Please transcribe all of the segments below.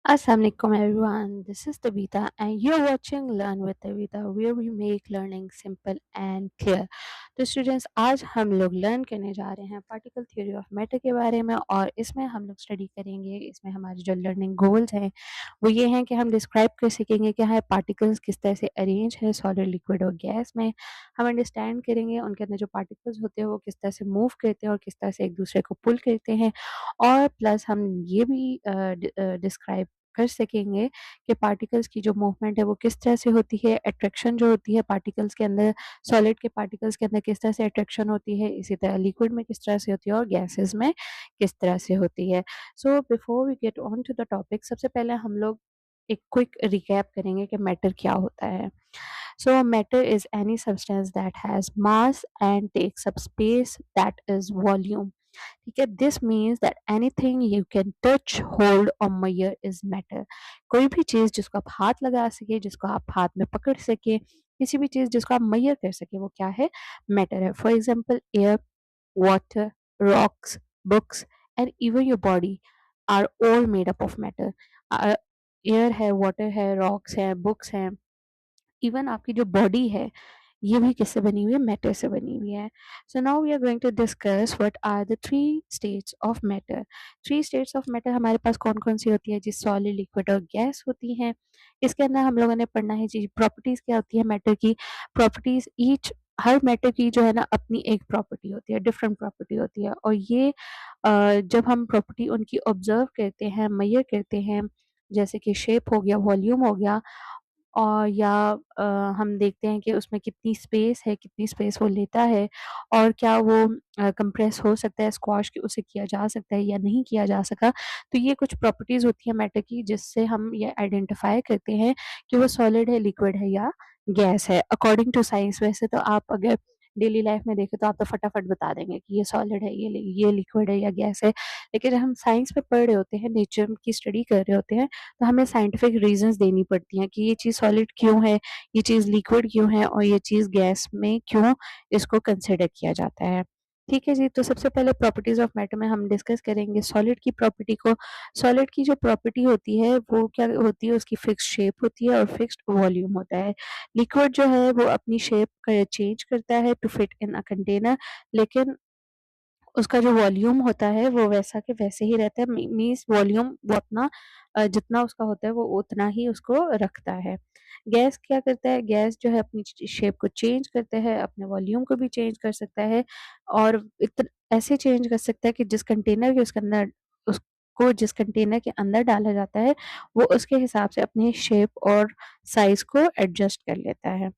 Assalamualaikum everyone. This is Tabitha and you're watching Learn with Tabitha where we make learning simple and clear. तो students आज हम लोग learn करने जा रहे हैं पार्टिकल थ्योरी ऑफ मैटर के बारे में और इसमें हम लोग स्टडी करेंगे। इसमें हमारे जो लर्निंग गोल्स हैं वो ये हैं कि हम डिस्क्राइब कर सकेंगे कि हाँ पार्टिकल्स किस तरह से अरेंज है सॉलिड लिक्विड और गैस में। हम अंडरस्टैंड करेंगे उनके अंदर जो पार्टिकल्स होते हैं वो किस तरह से मूव करते हैं और किस तरह से एक दूसरे को पुल करते हैं। और प्लस हम ये भी डिस्क्राइब कर सकेंगे कि पार्टिकल्स की जो मूवमेंट है वो किस तरह से होती है, अट्रैक्शन जो होती है पार्टिकल्स के अंदर, सॉलिड के पार्टिकल्स के अंदर किस तरह से अट्रैक्शन होती है, इसी तरह लिक्विड में किस तरह से होती है और गैसेस में किस तरह से होती है। So before we get on to the topic, सबसे पहले हम लोग एक क्विक रिकैप करेंगे कि मैटर क्या होता है। So matter is any substance that has mass and takes up space that is volume. ठीक है, this means that anything you can touch hold और मेजर इज मैटर। कोई भी चीज जिसको आप हाथ लगा सके, जिसको आप हाथ में पकड़ सके, किसी भी चीज जिसको आप मेजर कर सके वो क्या है, मैटर है। For example air, water, rocks, books, and even your body are all made up of matter. Air है, वाटर है, रॉक्स है, बुक्स हैं, इवन आपकी जो बॉडी है ये भी किससे बनी हुई है, मैटर से बनी हुई है। So now we are going to discuss what are the three states of matter. Three states of matter हमारे पास कौन कौन सी होती है जी, सॉलिड लिक्विड और गैस होती हैं। इसके अंदर हम लोगों ने पढ़ना है जी प्रॉपर्टीज क्या होती है मैटर की। प्रॉपर्टीज ईच, हर मैटर की जो है ना अपनी एक प्रॉपर्टी होती है, डिफरेंट प्रॉपर्टी होती है। और ये जब हम प्रॉपर्टी उनकी ऑब्जर्व करते हैं, मेजर करते हैं, जैसे कि शेप हो गया, वॉल्यूम हो गया, और या हम देखते हैं कि उसमें कितनी स्पेस है, कितनी स्पेस वो लेता है, और क्या वो कंप्रेस हो सकता है, स्क्वाश कि उसे किया जा सकता है या नहीं किया जा सका। तो ये कुछ प्रॉपर्टीज़ होती हैं मैटर की जिससे हम ये आइडेंटिफ़ाई करते हैं कि वो सॉलिड है, लिक्विड है या गैस है। अकॉर्डिंग टू साइंस वैसे तो आप अगर डेली लाइफ़ में देखें तो आप तो फटाफट बता देंगे कि ये सॉलिड है, ये लिक्विड है या गैस है। लेकिन जब हम साइंस में पढ़ रहे होते हैं, नेचर की स्टडी कर रहे होते हैं, तो हमें साइंटिफिक रीजंस देनी पड़ती हैं कि ये चीज़ सॉलिड क्यों है, ये चीज़ लिक्विड क्यों है और ये चीज़ गैस में क्यों इसको कंसिडर किया जाता है। ठीक है जी, तो सबसे पहले प्रॉपर्टीज ऑफ मैटर में हम डिस्कस करेंगे सॉलिड की प्रॉपर्टी को। सॉलिड की जो प्रॉपर्टी होती है वो क्या होती है, उसकी फिक्स शेप होती है और फिक्स्ड वॉल्यूम होता है। लिक्विड जो है वो अपनी शेप चेंज करता है to fit in a container, लेकिन उसका जो वॉल्यूम होता है वो वैसा के वैसे ही रहता है। मीन्स वॉल्यूम वो अपना जितना उसका होता है वो उतना ही उसको रखता है। गैस क्या करता है, गैस जो है अपनी शेप को चेंज करता है, अपने वॉल्यूम को भी चेंज कर सकता है, और ऐसे चेंज कर सकता है कि जिस कंटेनर के उसके अंदर उसको जिस कंटेनर के अंदर डाला जाता है वो उसके हिसाब से अपनी शेप और साइज को एडजस्ट कर लेता है।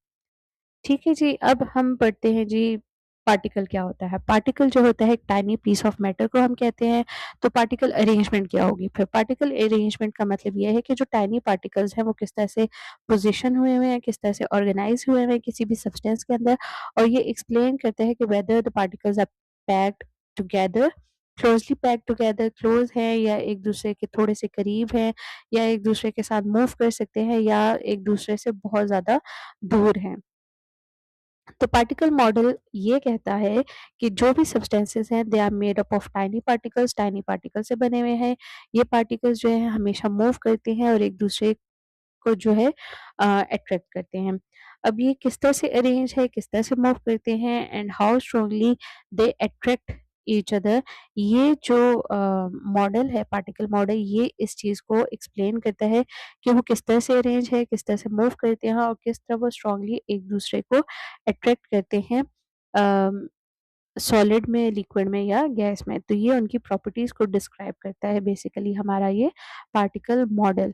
ठीक है जी, अब हम पढ़ते हैं जी पार्टिकल क्या होता है। पार्टिकल जो होता है एक टाइनी पीस ऑफ मैटर को हम कहते हैं। तो पार्टिकल अरेंजमेंट क्या होगी फिर, पार्टिकल अरेंजमेंट का मतलब ये है कि जो टाइनी पार्टिकल्स हैं वो किस तरह से पोजीशन हुए हुए हैं, किस तरह से ऑर्गेनाइज हुए हुए हैं किसी भी सब्सटेंस के अंदर। और ये एक्सप्लेन करते हैं कि whether the particles are packed together, closely packed together, close है या एक दूसरे के थोड़े से करीब है, या एक दूसरे के साथ मूव कर सकते हैं, या एक दूसरे से बहुत ज्यादा दूर हैं। तो पार्टिकल मॉडल ये कहता है कि जो भी सब्सटेंसेस हैं they are made up of tiny particles, tiny particle से बने हुए हैं। ये पार्टिकल्स जो है हमेशा मूव करते हैं और एक दूसरे को जो है अट्रैक्ट करते हैं। अब ये किस तरह से अरेंज है, किस तरह से मूव करते हैं and how strongly they attract each other, ये जो मॉडल है पार्टिकल मॉडल ये इस चीज़ को एक्सप्लेन करता है कि वो किस तरह से अरेंज है, किस तरह से मूव करते हैं और किस तरह वो स्ट्रांगली एक दूसरे को अट्रैक्ट करते हैं सॉलिड में, लिक्विड में या गैस में। तो ये उनकी प्रॉपर्टीज को डिस्क्राइब करता है बेसिकली हमारा ये पार्टिकल मॉडल।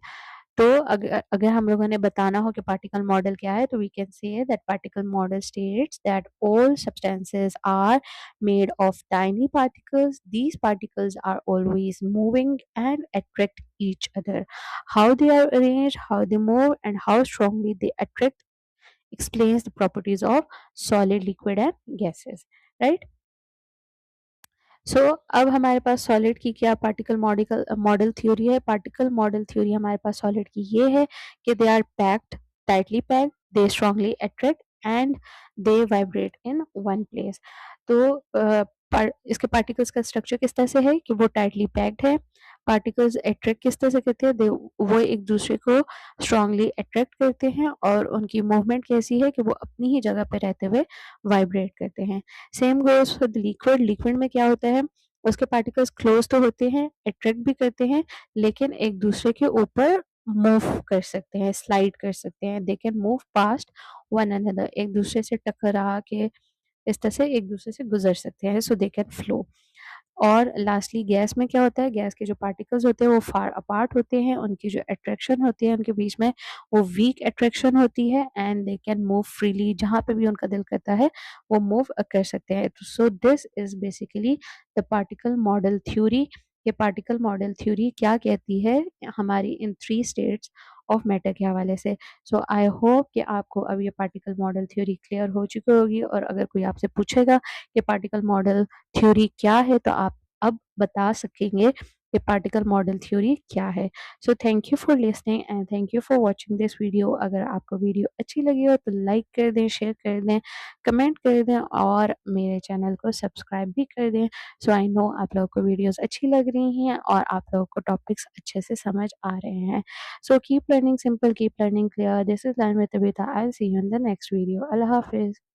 तो अगर हम लोगों ने बताना हो कि पार्टिकल मॉडल क्या है तो we can say that particle model states that all substances are made of tiny particles, these particles are always moving and attract each other. How they are arranged, how they move, and how strongly they attract explains the properties of solid, liquid, and gases. Right? So अब हमारे पास solid की क्या particle मॉडिकल model theory है। Particle model theory हमारे पास solid की ये है कि they are packed, tightly packed, they strongly attract and they vibrate in one place. तो इसके पार्टिकल्स का स्ट्रक्चर किस तरह से है कि वो टाइटली पैक्ड है, पार्टिकल्स अट्रैक्ट किस तरह से करते हैं, वो एक दूसरे को स्ट्रांगली अट्रैक्ट करते हैं और उनकी मूवमेंट कैसी है कि वो अपनी ही जगह पे रहते हुए वाइब्रेट करते हैं। Same goes with liquid. Liquid में क्या होता है, उसके पार्टिकल्स क्लोज तो होते हैं, अट्रैक्ट भी करते हैं, लेकिन एक दूसरे के ऊपर मूव कर सकते हैं, स्लाइड कर सकते हैं। They can move past one another, एक दूसरे से टकरा के इस तरह से एक दूसरे से गुजर सकते हैं, सो दे कैन फ्लो। और लास्टली गैस में क्या होता है, गैस के जो पार्टिकल्स होते हैं वो फार अपार्ट होते हैं, उनकी जो अट्रैक्शन होती है उनके बीच में वो वीक अट्रैक्शन होती है and they can move freely, जहाँ पे भी उनका दिल करता है वो मूव कर सकते हैं। So this is basically the particle model theory. ये पार्टिकल मॉडल थ्योरी क्या कहती है हमारी in three states of matter के हवाले से। सो आई होप कि आपको अब ये पार्टिकल मॉडल थ्योरी क्लियर हो चुकी होगी, और अगर कोई आपसे पूछेगा कि पार्टिकल मॉडल थ्योरी क्या है तो आप अब बता सकेंगे कि पार्टिकल मॉडल थ्योरी क्या है। So thank you for listening and thank you for watching this video. अगर आपको वीडियो अच्छी लगी हो तो लाइक कर दें, शेयर कर दें, कमेंट कर दें और मेरे चैनल को सब्सक्राइब भी कर दें। सो आई नो आप लोगों को वीडियोस अच्छी लग रही हैं और आप लोगों को टॉपिक्स अच्छे से समझ आ रहे हैं। So keep learning simple, keep learning clear. This is learn with Abita. I'll see you in the next video. Allah Hafiz.